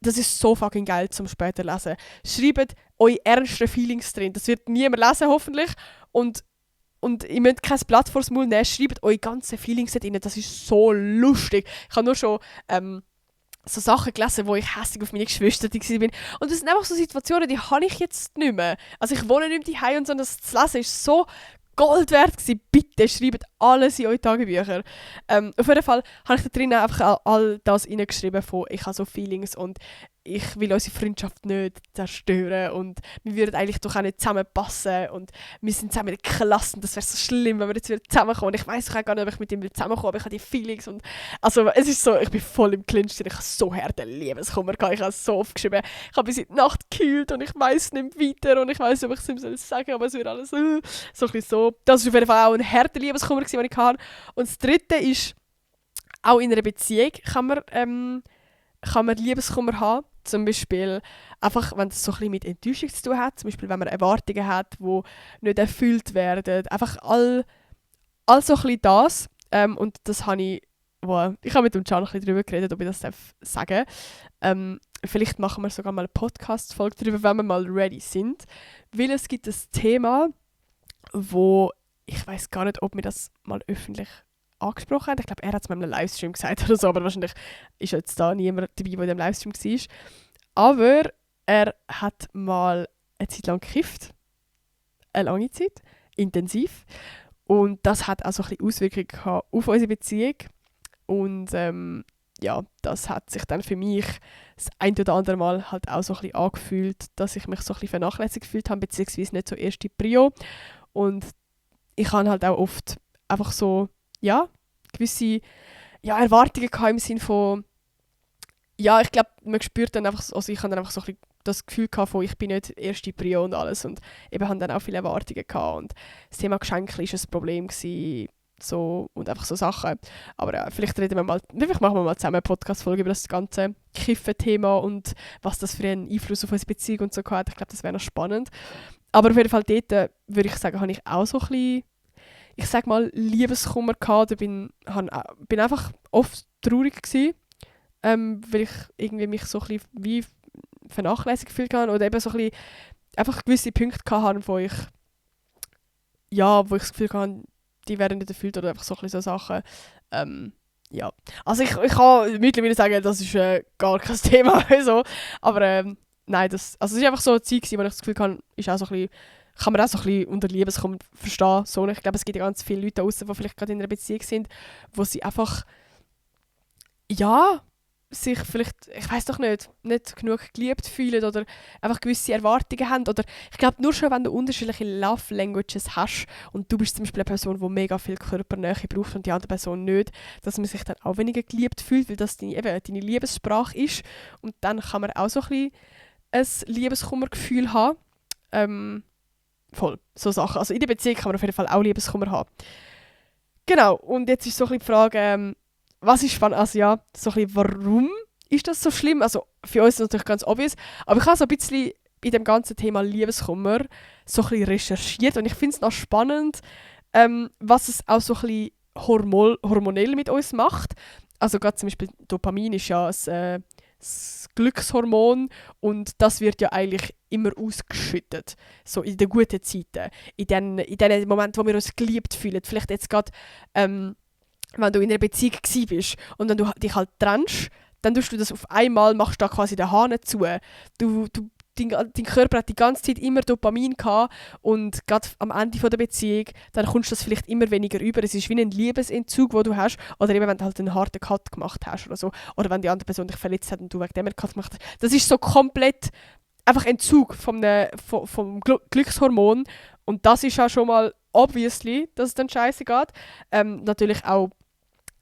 Das ist so fucking geil zum später lesen. Schreibt eure ernsten Feelings drin, das wird niemand lesen hoffentlich und ihr müsst kein Blatt vors Maul nehmen, schreibt eure ganzen Feelings dort rein, das ist so lustig. Ich habe nur schon so Sachen gelesen, wo ich hässlich auf meine Geschwister war. Und das sind einfach so Situationen, die habe ich jetzt nicht mehr. Also ich wohne nicht mehr daheim und so, das zu lesen ist so Gold wert gewesen. Bitte schreibt alles in eure Tagebücher. Auf jeden Fall habe ich da drinnen einfach all das reingeschrieben von ich habe so Feelings und ich will unsere Freundschaft nicht zerstören und wir würden eigentlich doch auch nicht zusammenpassen und wir sind zusammen in der Klasse und das wäre so schlimm, wenn wir jetzt wieder zusammenkommen. Und ich weiss auch gar nicht, ob ich mit ihm zusammenkomme, aber ich habe die Feelings und also es ist so, ich bin voll im Clinch, ich habe so harte Liebeskummer gehabt, ich habe so oft geschrieben, ich habe bis in die Nacht gekühlt und ich weiss nicht weiter und ich weiss nicht, ob ich es ihm sagen soll, aber es wird alles so ein bisschen so. Das war auf jeden Fall auch ein harter Liebeskummer, den ich hatte. Und das dritte ist, auch in einer Beziehung kann man Liebeskummer haben. Zum Beispiel, einfach, wenn es so ein bisschen mit Enttäuschung zu tun hat. Zum Beispiel, wenn man Erwartungen hat, die nicht erfüllt werden. Einfach all so ein bisschen das. Und das habe ich habe mit dem Can ein bisschen darüber geredet, ob ich das sagen darf. Vielleicht machen wir sogar mal eine Podcast-Folge darüber, wenn wir mal ready sind. Weil es gibt ein Thema, wo ich weiß gar nicht, ob wir das mal öffentlich angesprochen haben. Ich glaube, er hat es mal in einem Livestream gesagt oder so, aber wahrscheinlich ist jetzt da niemand dabei, der in dem Livestream war. Aber er hat mal eine Zeit lang gekifft. Eine lange Zeit. Intensiv. Und das hat auch so ein bisschen Auswirkungen gehabt auf unsere Beziehung. Und das hat sich dann für mich das ein oder andere Mal halt auch so ein bisschen angefühlt, dass ich mich so ein bisschen vernachlässigt gefühlt habe, beziehungsweise nicht so erste Prio. Und ich habe halt auch oft einfach so, gewisse Erwartungen gehabt im Sinne von, ich glaube, man spürt dann einfach, also ich habe dann einfach so ein bisschen das Gefühl gehabt von, ich bin nicht erste Prio und alles und eben haben dann auch viele Erwartungen gehabt und das Thema Geschenke war ein Problem gewesen, so, und einfach so Sachen. Aber ja, vielleicht machen wir mal zusammen eine Podcast-Folge über das ganze Kiffen-Thema und was das für einen Einfluss auf unsere Beziehung und so hat. Ich glaube, das wäre noch spannend. Aber auf jeden Fall dort, würde ich sagen, habe ich auch so ein bisschen, ich sage mal, Liebeskummer gehabt. Ich bin einfach oft traurig gewesen, weil ich irgendwie mich so ein bisschen wie vernachlässigt gefühlt habe oder eben so ein bisschen einfach gewisse Punkte hatte, wo ich das Gefühl hatte, die werden nicht erfüllt oder einfach so ein bisschen so Sachen. Also ich kann mittlerweile sagen, das ist gar kein Thema. So. Aber nein, es ist einfach so eine Zeit gewesen, wo ich das Gefühl hatte, ist auch so ein bisschen, kann man auch so ein bisschen unter Liebeskummer verstehen. So. Ich glaube, es gibt ja ganz viele Leute draußen, die vielleicht gerade in einer Beziehung sind, wo sie einfach sich vielleicht, ich weiß doch nicht genug geliebt fühlen oder einfach gewisse Erwartungen haben. Oder ich glaube, nur schon, wenn du unterschiedliche Love Languages hast und du bist zum Beispiel eine Person, die mega viel Körpernähe braucht und die andere Person nicht, dass man sich dann auch weniger geliebt fühlt, weil das deine Liebessprache ist. Und dann kann man auch so ein bisschen ein Liebeskummergefühl haben. Voll, so Sachen. Also in der Beziehung kann man auf jeden Fall auch Liebeskummer haben. Genau, und jetzt ist so ein bisschen die Frage, was ist spannend, also ja, so ein bisschen, warum ist das so schlimm? Also für uns ist es natürlich ganz obvious, aber ich habe so ein bisschen in dem ganzen Thema Liebeskummer so ein bisschen recherchiert und ich finde es noch spannend, was es auch so ein bisschen hormonell mit uns macht. Also gerade zum Beispiel Dopamin ist ja das Glückshormon und das wird ja eigentlich immer ausgeschüttet, so in den guten Zeiten, in den Momenten, wo wir uns geliebt fühlen. Vielleicht jetzt gerade, wenn du in einer Beziehung bist und dann du dich halt trennst, dann tust du das auf einmal, machst da quasi den Hahn zu. Dein Körper hat die ganze Zeit immer Dopamin gehabt und gerade am Ende der Beziehung, dann kommst du das vielleicht immer weniger über. Es ist wie ein Liebesentzug, den du hast, oder eben wenn du halt einen harten Cut gemacht hast oder so, oder wenn die andere Person dich verletzt hat und du wegen dem einen Cut gemacht hast. Das ist so komplett einfach Entzug vom Glückshormon und das ist ja schon mal obviously, dass es dann scheiße geht. Natürlich auch,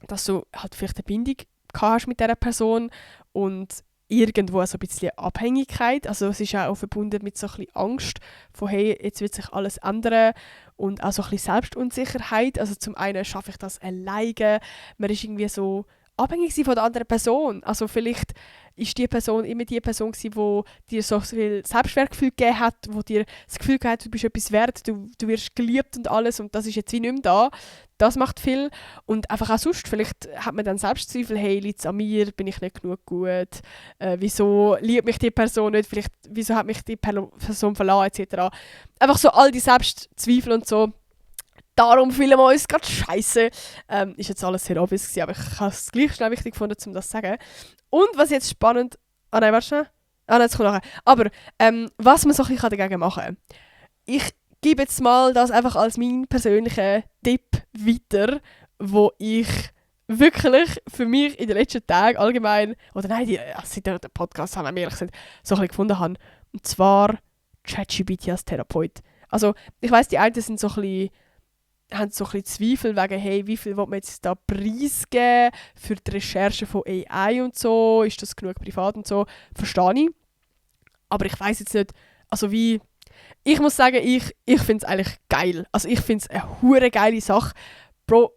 dass du halt vielleicht eine Bindung gehabt hast mit dieser Person und irgendwo so ein bisschen Abhängigkeit. Also es ist auch verbunden mit so ein bisschen Angst von hey, jetzt wird sich alles ändern und auch so ein bisschen Selbstunsicherheit. Also zum einen schaffe ich das alleine. Man ist irgendwie so abhängig von der anderen Person. Also vielleicht ist die Person immer die Person gewesen, die dir so viel Selbstwertgefühl gegeben hat, wo dir das Gefühl hat, du bist etwas wert, du wirst geliebt und alles und das ist jetzt wie nicht mehr da. Das macht viel. Und einfach auch sonst, vielleicht hat man dann Selbstzweifel, hey, liegt es an mir, bin ich nicht genug gut, wieso liebt mich die Person nicht, vielleicht, wieso hat mich die Person verlassen, etc. Einfach so all die Selbstzweifel und so. Darum fühlen wir uns gerade scheiße. Ist jetzt alles sehr obvious gewesen, aber ich habe es gleich schnell wichtig gefunden, um das zu sagen. Und was jetzt spannend... Ah nein, warte schnell. Ah nein, das kommt nachher. Aber was man so ein bisschen dagegen machen kann. Ich gebe jetzt mal das einfach als meinen persönlichen Tipp weiter, wo ich wirklich für mich in den letzten Tagen allgemein... Oder nein, seit der Podcast haben wir ehrlich gesagt so ein bisschen gefunden haben. Und zwar ChatGPT als Therapeut. Also ich weiss, die einen sind so ein bisschen... haben so ein bisschen Zweifel wegen, hey, wie viel will man jetzt da preisgeben für die Recherche von AI und so, ist das genug privat und so, verstehe ich. Aber ich weiss jetzt nicht, also wie, ich muss sagen, ich finde es eigentlich geil. Also ich finde es eine hure geile Sache. Bro,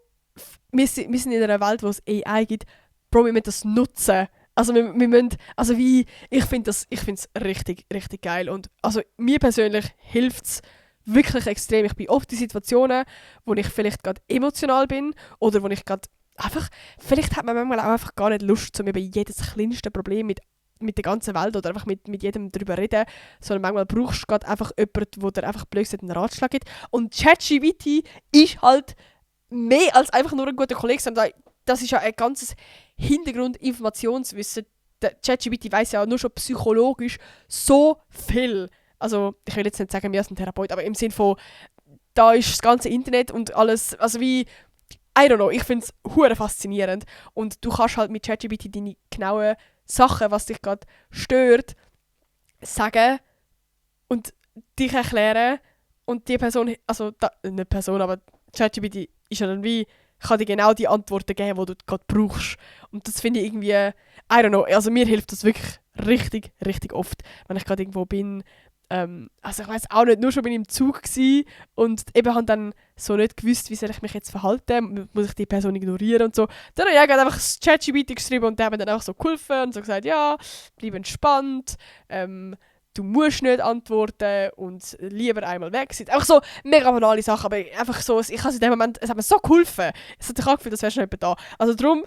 wir sind in einer Welt, wo es AI gibt, Bro, wir müssen das nutzen. Also wir müssen, also wie, ich finde es richtig, richtig geil. Und also mir persönlich hilft es wirklich extrem. Ich bin oft in Situationen, wo ich vielleicht gerade emotional bin oder wo ich gerade einfach, vielleicht hat man manchmal auch einfach gar nicht Lust, über jedes kleinste Problem mit der ganzen Welt oder einfach mit jedem darüber reden, sondern manchmal brauchst du gerade einfach jemanden, der dir einfach blöd einen Ratschlag gibt. Und ChatGPT ist halt mehr als einfach nur ein guter Kollege, sondern das ist ja ein ganzes Hintergrundinformationswissen. Der ChatGPT weiss ja nur schon psychologisch so viel. Also, ich will jetzt nicht sagen, wir sind ein Therapeut, aber im Sinne von, da ist das ganze Internet und alles, also wie, I don't know, ich finde es hure faszinierend. Und du kannst halt mit ChatGPT deine genauen Sachen, was dich gerade stört, sagen und dich erklären und die Person, also, nicht Person, aber ChatGPT ist ja dann wie, kann dir genau die Antworten geben, die du gerade brauchst. Und das finde ich irgendwie, I don't know, also mir hilft das wirklich richtig, richtig oft, wenn ich gerade irgendwo bin. Also ich weiss auch nicht, nur schon bin ich im Zug gsi und eben habe dann so nicht gewusst, wie soll ich mich jetzt verhalten, muss ich die Person ignorieren und so. Dann habe ich einfach das ChatGPT geschrieben und der hat mir dann auch so geholfen und so gesagt, ja, bleib entspannt, du musst nicht antworten und lieber einmal weg sein. Einfach so mega banale Sachen, aber einfach so, ich habe in dem Moment, es hat mir so geholfen. Es hat sich angefühlt, als wäre schon jemand da. Also darum,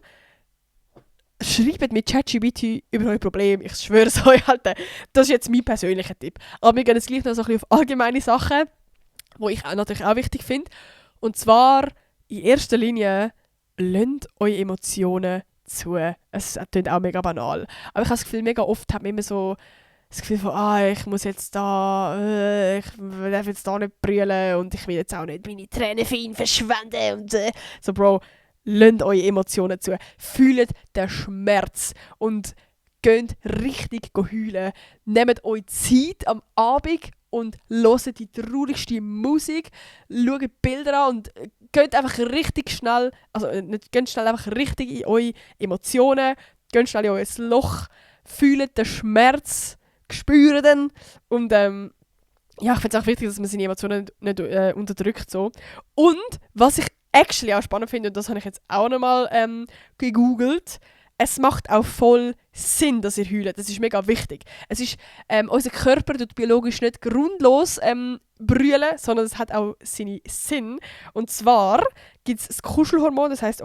schreibt mit ChatGPT über eure Probleme. Ich schwöre es euch, Alter. Das ist jetzt mein persönlicher Tipp. Aber wir gehen jetzt gleich noch so ein bisschen auf allgemeine Sachen, die ich natürlich auch wichtig finde. Und zwar, in erster Linie, lasst eure Emotionen zu. Es klingt auch mega banal. Aber ich habe das Gefühl, mega oft hat man immer so das Gefühl von, ich muss jetzt da, ich darf jetzt da nicht brüllen und ich will jetzt auch nicht meine Tränen für ihn verschwenden. Und so, Bro, lasst eure Emotionen zu. Fühlt den Schmerz und geht richtig heulen. Nehmt euch Zeit am Abend und hört die traurigste Musik, schaut Bilder an und geht einfach richtig schnell, also nicht geht schnell, einfach richtig in eure Emotionen, geht schnell in euer Loch, fühlt den Schmerz, spüren dann. Und ja, ich finde es auch wichtig, dass man seine Emotionen nicht unterdrückt. So. Und was ich actually auch spannend finde, und das habe ich jetzt auch nochmal gegoogelt, es macht auch voll Sinn, dass ihr heult. Das ist mega wichtig. Es ist, unser Körper tut biologisch nicht grundlos brüllen, sondern es hat auch seinen Sinn. Und zwar gibt es das Kuschelhormon, das heisst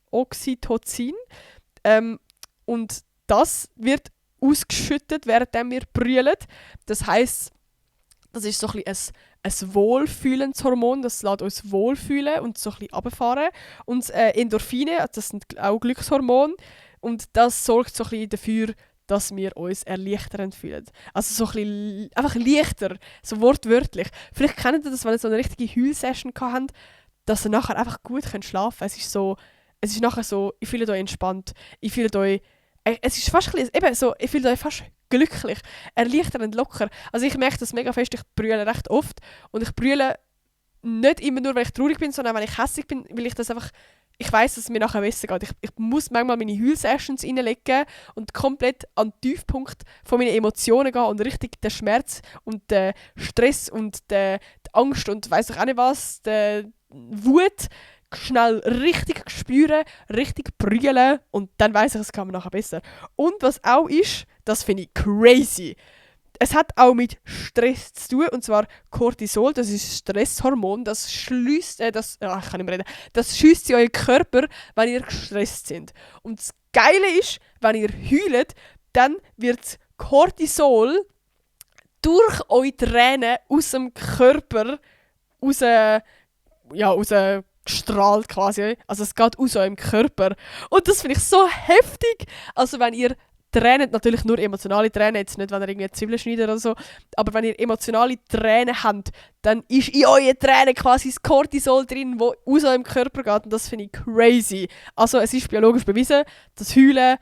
Oxytocin. Und das wird ausgeschüttet, während wir brüllen. Das heisst, das ist so ein bisschen ein wohlfühlendes Hormon, das lässt uns wohlfühlen und so ein bisschen runterfahren. Und Endorphine, das sind auch Glückshormone, und das sorgt so ein bisschen dafür, dass wir uns erleichternd fühlen. Also so ein bisschen einfach leichter, so wortwörtlich. Vielleicht kennt ihr das, wenn ihr so eine richtige Heul-Session habt, dass ihr nachher einfach gut schlafen könnt. Es ist nachher so, ihr fühlt euch entspannt, ihr fühlt euch, es ist fast ein bisschen, eben so, ihr fühlt euch fast glücklich, erleichternd, locker. Also ich merke das mega fest, ich brülle recht oft und ich brülle nicht immer nur, weil ich traurig bin, sondern auch, weil ich hässlich bin, weil ich das einfach, ich weiss, dass es mir nachher besser geht. Ich muss manchmal meine Heul-Sessions reinlegen und komplett an den Tiefpunkt von meinen Emotionen gehen und richtig den Schmerz und den Stress und die Angst und weiss ich auch nicht was, die Wut schnell richtig spüren, richtig brüllen und dann weiss ich, es kann mir nachher besser. Und was auch ist, das finde ich crazy. Es hat auch mit Stress zu tun, und zwar Cortisol, das ist ein Stresshormon, das schiesst in euren Körper, wenn ihr gestresst seid. Und das Geile ist, wenn ihr heult, dann wird Cortisol durch eure Tränen aus dem Körper gestrahlt quasi. Also es geht aus eurem Körper. Und das finde ich so heftig. Also wenn ihr Tränen, natürlich nur emotionale Tränen, jetzt nicht, wenn ihr irgendwie Zwiebeln schneidet oder so, aber wenn ihr emotionale Tränen habt, dann ist in euren Tränen quasi das Cortisol drin, das aus eurem Körper geht, und das finde ich crazy. Also es ist biologisch bewiesen, das Heulen,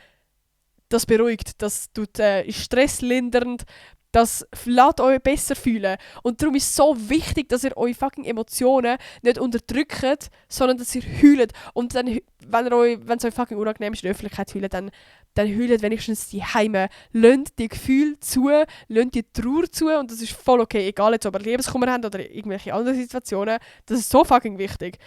das beruhigt, das tut stresslindernd, das lässt euch besser fühlen. Und darum ist es so wichtig, dass ihr eure fucking Emotionen nicht unterdrückt, sondern dass ihr heult. Und dann, wenn es euch fucking unangenehm ist, in der Öffentlichkeit heult, dann heult wenigstens die Heime. Lasst die Gefühle zu, lasst die Trauer zu, und das ist voll okay. Egal jetzt, ob ihr Liebeskummer habt oder irgendwelche anderen Situationen. Das ist so fucking wichtig.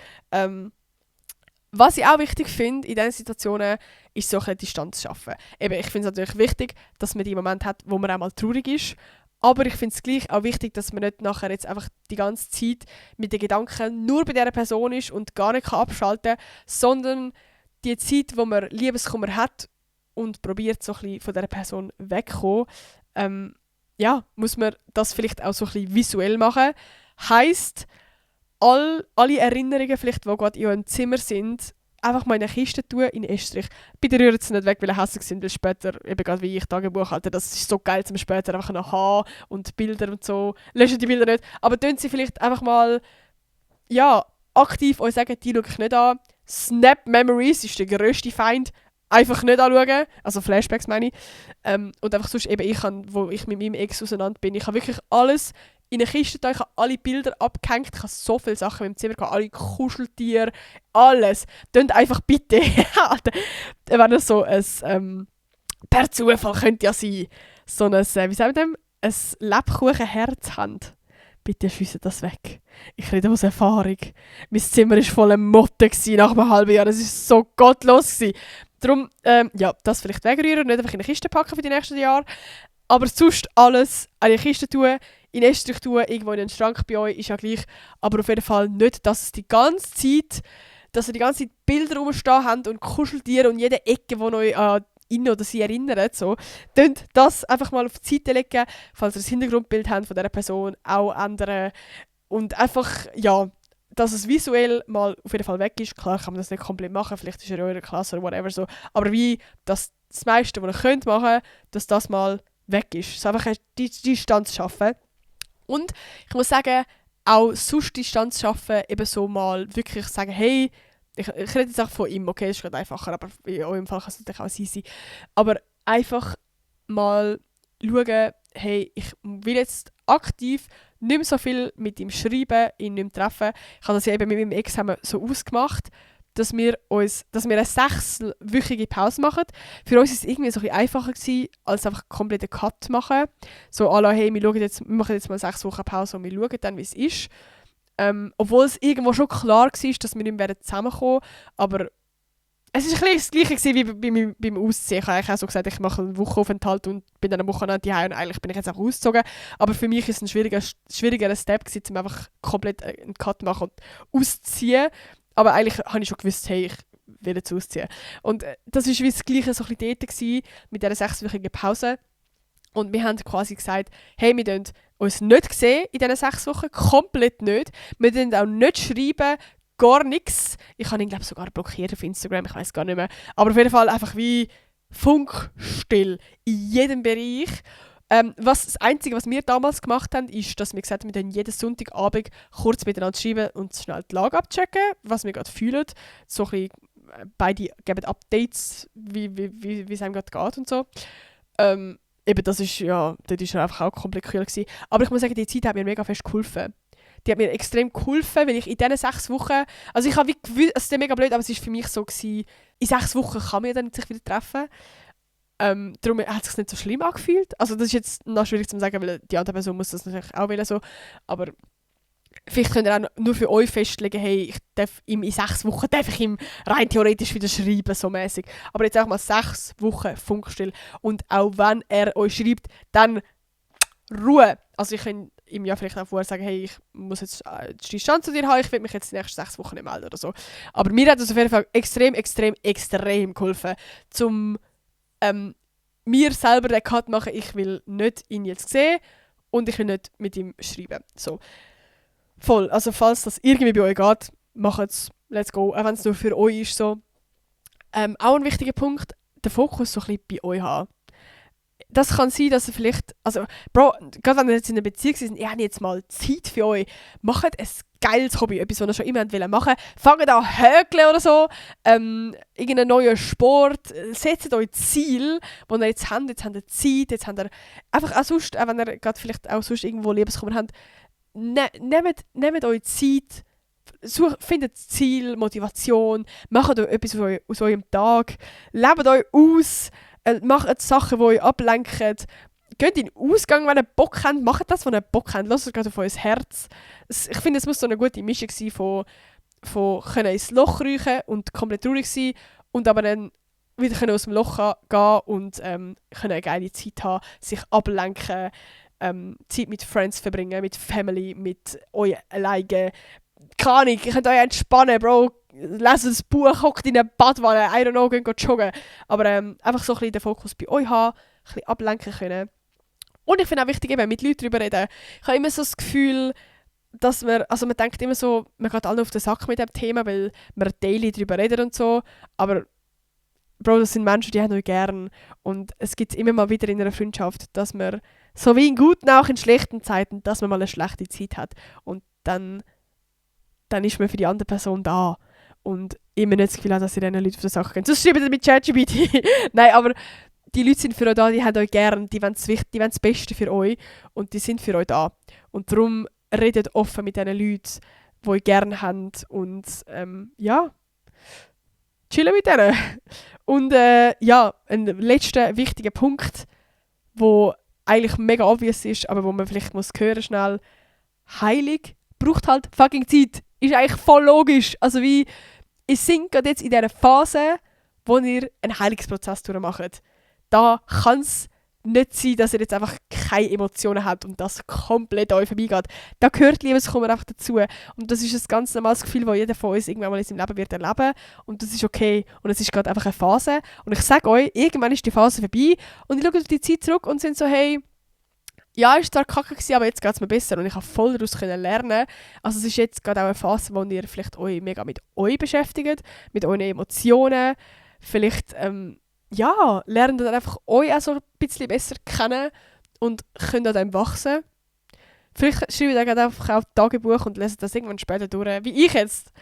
Was ich auch wichtig finde in diesen Situationen, ist so ein bisschen Distanz schaffen. Eben, ich finde es natürlich wichtig, dass man die Momente hat, wo man auch mal traurig ist. Aber ich finde es gleich auch wichtig, dass man nicht nachher jetzt einfach die ganze Zeit mit den Gedanken nur bei dieser Person ist und gar nicht abschalten kann, sondern die Zeit, wo man Liebeskummer hat und probiert, so ein bisschen von dieser Person wegzukommen, muss man das vielleicht auch so ein bisschen visuell machen. Heisst, alle Erinnerungen, vielleicht, die gerade in eurem Zimmer sind, einfach mal in eine Kiste tun, in Estrich. Bitte rühren sie nicht weg, weil ihr hässlich sind, weil später, eben gerade wie ich Tagebuch halte, das ist so geil, zum später einfach noch haben und Bilder und so. Löschen die Bilder nicht, aber tun sie vielleicht einfach mal, aktiv euch sagen, die schaue ich nicht an. Snap Memories ist der grösste Feind. Einfach nicht anschauen, also Flashbacks meine ich. Und einfach sonst eben, wo ich mit meinem Ex auseinander bin, ich habe wirklich alles in eine Kiste da, ich habe alle Bilder abgehängt, ich habe so viele Sachen im Zimmer, alle Kuscheltiere, alles. Tönt einfach bitte, wenn ihr so ein, per Zufall könnte ja sein, so ein, wie sagen wir dem, ein Lebkuchenherz habt. Bitte schiessen das weg. Ich rede aus Erfahrung. Mein Zimmer war voller Motten nach einem halben Jahr, es war so gottlos. Darum, das vielleicht wegrühren, nicht einfach in eine Kiste packen für die nächsten Jahre. Aber sonst alles in eine Kiste tun, in Estrich tun, irgendwo in einen Schrank bei euch, ist ja gleich. Aber auf jeden Fall nicht, dass ihr die ganze Zeit Bilder rumstehen habt und Kuscheltiere und jede Ecke, die euch an ihn oder sie erinnert. So. Könnt das einfach mal auf die Seite legen, falls ihr das Hintergrundbild habt von dieser Person, auch ändern. Und einfach, dass es visuell mal auf jeden Fall weg ist. Klar kann man das nicht komplett machen, vielleicht ist er in eurer Klasse oder whatever so. Aber wie das meiste, was ihr könnt machen, dass das mal weg ist. So einfach eine Distanz schaffen. Und ich muss sagen, auch sonst Distanz schaffen, eben so mal wirklich sagen, hey, ich rede jetzt auch von ihm, okay, das ist gerade einfacher, aber in eurem Fall kann es natürlich auch sein. Aber einfach mal schauen, hey, ich will jetzt aktiv nicht mehr so viel mit ihm schreiben, ihn nicht mehr treffen. Ich habe das ja eben mit meinem Ex haben wir so ausgemacht, dass wir eine 6-wöchige Pause machen. Für uns war es irgendwie so ein bisschen einfacher gewesen, als einfach komplett einen Cut machen. So à la, hey, wir machen jetzt mal 6 Wochen Pause und wir schauen dann, wie es ist. Obwohl es irgendwo schon klar war, dass wir nicht mehr zusammenkommen werden. Aber es war ein bisschen das Gleiche wie beim Ausziehen. Ich habe eigentlich auch so gesagt, ich mache einen Wochenaufenthalt und bin dann eine Woche nach Hause und eigentlich bin ich jetzt auch ausgezogen. Aber für mich war es ein schwierigerer Step, um einfach komplett einen Cut machen und auszuziehen. Aber eigentlich habe ich schon gewusst, hey, ich will jetzt ausziehen. Und das war wie das Gleiche so ein bisschen dort gewesen, mit dieser 6-wöchigen Pause. Und wir haben quasi gesagt, hey, wir sehen uns nicht sehen in diesen 6 Wochen, komplett nicht. Wir sehen auch nicht schreiben, gar nichts. Ich habe ihn, glaube ich, sogar blockiert auf Instagram, ich weiß gar nicht mehr. Aber auf jeden Fall einfach wie funkstill in jedem Bereich. Das Einzige, was wir damals gemacht haben, ist, dass wir gesagt haben, wir dann jeden Sonntagabend kurz miteinander schreiben und schnell die Lage abchecken, was wir gerade fühlen. So ein bisschen, beide geben Updates, wie es einem gerade geht und so. Eben, das ist ja, das ist einfach auch komplett cool gewesen. Aber ich muss sagen, die Zeit hat mir mega fest geholfen. Die hat mir extrem geholfen, weil ich in diesen 6 Wochen, also ich habe wie gewusst, es ist mega blöd, aber es war für mich so gewesen, in 6 Wochen kann man ja dann sich wieder treffen. Darum hat es sich nicht so schlimm angefühlt. Also das ist jetzt noch schwierig zu sagen, weil die andere Person muss das natürlich auch wollen, so. Aber vielleicht könnt ihr auch nur für euch festlegen, hey, ich darf ihm in 6 Wochen darf ich ihm rein theoretisch wieder schreiben, so mäßig. Aber jetzt auch mal 6 Wochen funkstill. Und auch wenn er euch schreibt, dann Ruhe. Also ich kann ihm ja vielleicht auch vorher sagen, hey, ich muss jetzt Distanz zu dir haben, ich will mich jetzt die nächsten 6 Wochen nicht melden oder so. Aber mir hat das auf jeden Fall extrem geholfen, um mir selber den Cut machen, ich will nicht ihn jetzt sehen und ich will nicht mit ihm schreiben. So. Voll. Also falls das irgendwie bei euch geht, macht es. Let's go. Auch wenn es nur für euch ist. So. Auch ein wichtiger Punkt, den Fokus so ein bisschen bei euch haben. Das kann sein, dass ihr vielleicht, also Bro, gerade wenn ihr jetzt in einer Beziehung seid, ihr habt jetzt mal Zeit für euch, macht ein geiles Hobby, etwas, was ihr schon immer machen wollt. Fangt an häkeln oder so, irgendeinen neuen Sport, setzt euch Ziel, wo ihr jetzt habt ihr Zeit, jetzt habt ihr einfach auch sonst, auch wenn ihr gerade vielleicht auch sonst irgendwo Liebeskummer habt, nehmt euch Zeit, findet Ziel, Motivation, macht euch etwas aus eurem Tag, lebt euch aus, macht Sachen, die euch ablenken. Geht in den Ausgang, wenn ihr Bock habt. Macht das, was ihr Bock habt. Lasst es gerade auf euer Herz. Ich finde, es muss so eine gute Mischung sein von können ins Loch räuchen und komplett traurig sein und aber dann wieder können aus dem Loch gehen und können eine geile Zeit haben, sich ablenken, Zeit mit Friends verbringen, mit Family, mit euch alleine. Keine Ahnung, ihr könnt euch entspannen, Bro. Lest ein Buch, hockt in einer Badwanne, I don't know, geht joggen. Aber einfach so ein bisschen den Fokus bei euch haben, ein bisschen ablenken können. Und ich finde auch wichtig, eben mit Leuten darüber reden. Ich habe immer so das Gefühl, dass man denkt immer so, man geht alle auf den Sack mit dem Thema, weil man daily darüber redet und so. Aber Bro, das sind Menschen, die haben euch gern. Und es gibt immer mal wieder in einer Freundschaft, dass man, so wie in guten, auch in schlechten Zeiten, dass man mal eine schlechte Zeit hat. Und dann ist man für die andere Person da. Und immer nicht das Gefühl hat, dass ihr diesen Leuten auf den Sack geht. Sonst schreibt ihr mit ChatGPT. Nein, aber die Leute sind für euch da, die haben euch gern, die wollen das Beste für euch und die sind für euch da. Und darum redet offen mit diesen Leuten, die euch gern haben und ja, chillen mit denen. Und ja, ein letzter wichtiger Punkt, wo eigentlich mega obvious ist, aber wo man vielleicht muss hören schnell, Heilig braucht halt fucking Zeit. Ist eigentlich voll logisch. Also wie, ihr seid gerade jetzt in dieser Phase, wo ihr einen Heilungsprozess durchmacht. Da kann es nicht sein, dass ihr jetzt einfach keine Emotionen habt und das komplett an euch vorbeigeht. Da gehört Liebeskummer einfach dazu. Und das ist ein ganz normales Gefühl, das jeder von uns irgendwann mal in seinem Leben wird erleben. Und das ist okay. Und es ist gerade einfach eine Phase. Und ich sage euch, irgendwann ist die Phase vorbei. Und ich schaue auf die Zeit zurück und sind so, hey, ja, es war zwar kacke, aber jetzt geht es mir besser und ich habe voll daraus lernen. Also es ist jetzt gerade auch eine Phase, wo ihr vielleicht euch mega mit euch beschäftigt, mit euren Emotionen. Vielleicht, ja, lernt dann einfach euch auch so ein bisschen besser kennen und könnt an dem wachsen. Vielleicht schreibt ihr dann einfach auf Tagebuch und lest das irgendwann später durch, wie ich jetzt.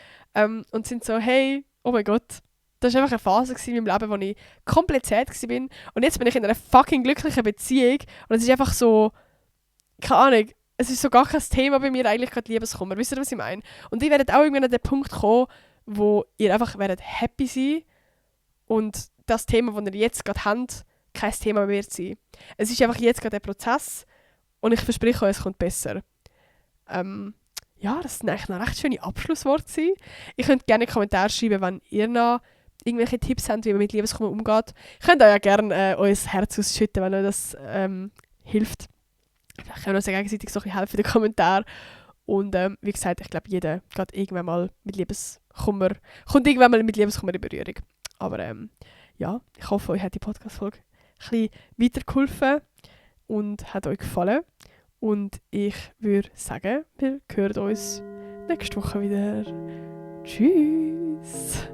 Und sind so, hey, oh mein Gott, das war einfach eine Phase in meinem Leben, wo ich komplett sad war. Und jetzt bin ich in einer fucking glücklichen Beziehung und es ist einfach so, keine Ahnung, es ist so gar kein Thema bei mir eigentlich gerade Liebeskummer. Wisst ihr, was ich meine? Und ich werde auch irgendwann an den Punkt kommen, wo ihr einfach werdet happy sein und das Thema, das ihr jetzt gerade habt, kein Thema mehr wird sein. Es ist einfach jetzt gerade der Prozess und ich verspreche euch, es kommt besser. Ja, das sind eigentlich noch recht schöne Abschlussworte. Ihr könnt gerne Kommentare schreiben, wenn ihr noch irgendwelche Tipps habt, wie man mit Liebeskummer umgeht. Ihr könnt euch ja gerne euer Herz ausschütten, wenn euch das hilft. Vielleicht können wir uns ja gegenseitig so ein bisschen helfen in den Kommentaren. Und wie gesagt, ich glaube, jeder geht irgendwann mal mit Liebeskummer, kommt irgendwann mal mit Liebeskummer in Berührung. Aber ja, ich hoffe, euch hat die Podcast-Folge ein bisschen weitergeholfen und hat euch gefallen. Und ich würde sagen, wir hören uns nächste Woche wieder. Tschüss!